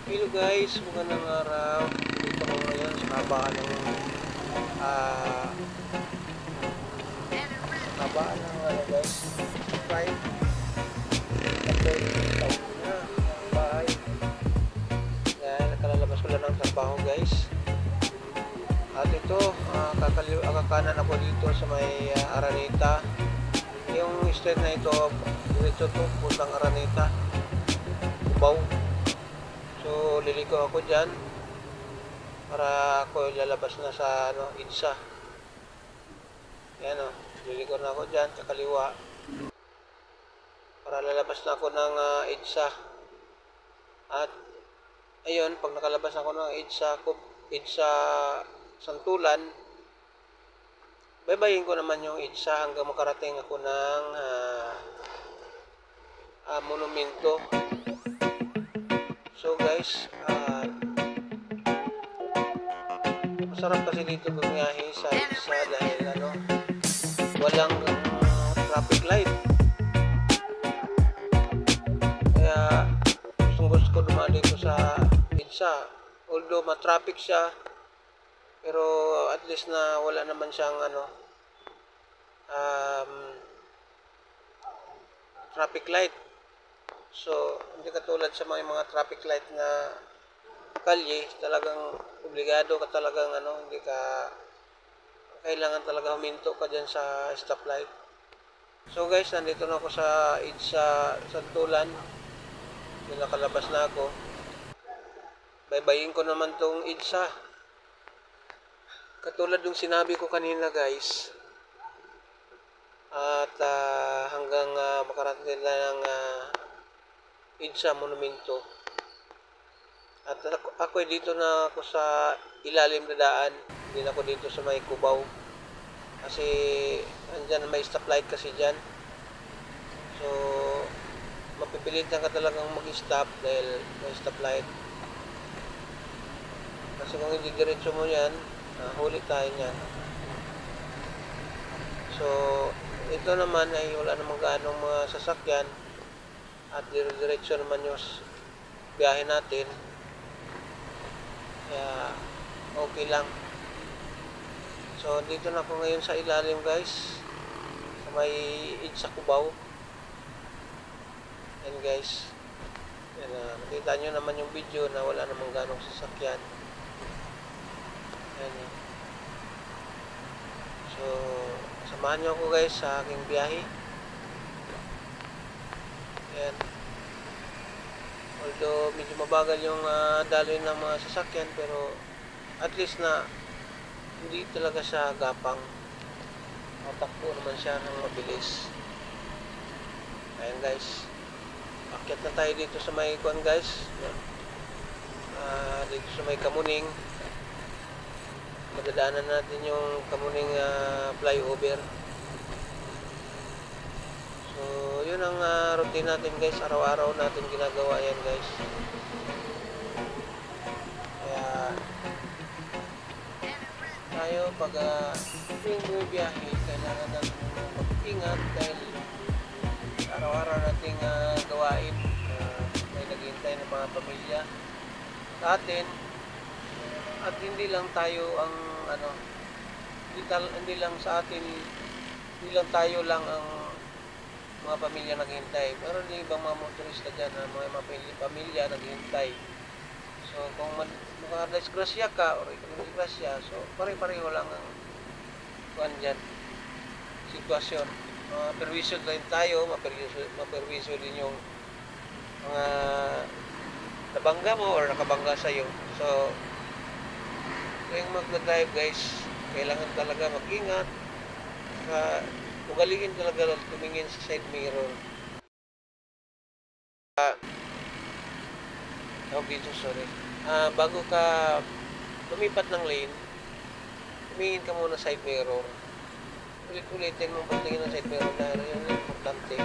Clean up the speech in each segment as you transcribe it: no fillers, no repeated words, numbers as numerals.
Hello guys, magandang araw. Dito ko ngayon sa kabaan ng kabaan ng guys. Subscribe. Upload yung taon na ang bahay. Yan, nakalalabas ko lang ng trabaho guys. At ito, kakakanan ako dito sa may Araneta. Yung street na ito, dito to, puntang Araneta. Cubao. So, liliko ako dyan para ako lalabas na sa EDSA. Yan o, liliko na ako dyan sa kaliwa para lalabas na ako ng EDSA. At ayun, pag nakalabas ako ng EDSA Santulan, baybayin ko naman yung EDSA hanggang makarating ako ng monumento. So guys, masarap kasi dito bumiyahe sa EDSA dahil walang traffic light. Kaya gusto ko dumaan dito sa EDSA. Although ma-traffic siya, pero at least na wala naman siyang traffic light. So, hindi katulad sa mga traffic light na kalye, talagang obligado ka talagang hindi ka kailangan talaga huminto ka dyan sa stoplight. So guys, nandito na ako sa EDSA Santulan. Nakalabas na ako. Baybayin ko naman tong EDSA. Katulad ng sinabi ko kanina guys. At hanggang makarating na ng EDSA Monumento. At ako dito na ako sa ilalim na daan. Hindi na ako dito sa may Cubao. Kasi andyan may stoplight kasi dyan. So mapipilitan ka talagang mag-stop dahil may stoplight. Kasi kung hindi diretso mo yan, huli tayo yan. So ito naman ay wala namang gaanong mga sasakyan. At diretso naman yung biyahe natin. Kaya okay lang. So dito na ako ngayon sa ilalim guys, sa may EDSA Cubao. Yan guys. Yan, nakita nyo naman yung video na wala namang ganong sasakyan. Yan. So samahan nyo ako guys sa aking biyahe. Yan. Although medyo mabagal yung daloy ng mga sasakyan, pero at least na hindi talaga siya gapang. Matakbo naman siya ng mabilis. Ayan guys. Akyat na tayo dito sa may kuan guys. Dito sa may Kamuning. Madadaanan natin yung Kamuning flyover. So, yun ang routine natin guys. Araw-araw natin ginagawa yan guys. Kaya, tayo pag yung bumibiyahe, kailangan natin mag-ingat dahil araw-araw nating gawain. May naghihintay ng mga pamilya sa atin. At hindi lang tayo ang hindi lang sa atin, hindi lang tayo lang ang mga pamilya naghihintay. Pero yung ibang mga motorista dyan, mga pamilya naghihintay. So kung makadisgrasya ka o ikaw disgrasya, so pare-pareho lang ang kuan dyan, sitwasyon. Perwisyo din tayo, maperwisyo din yung mga nabangga mo or nakabangga sa'yo. So yung mag-drive guys, kailangan talaga mag-ingat. Ugaliin talaga tumingin sa side mirror. Bago ka lumipat ng lane, tumingin ka muna side mirror. Ulit-ulitin mo patingin ng side mirror dahil yun ang importante.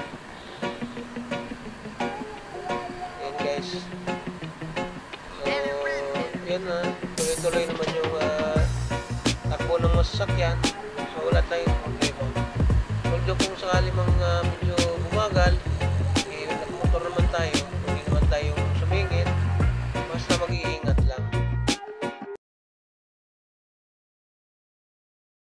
Yan guys. So, yan tuloy-tuloy naman yung takbo ng masasakyan. So, wala tayong problema. Although kung sakali mang medyo bumagal,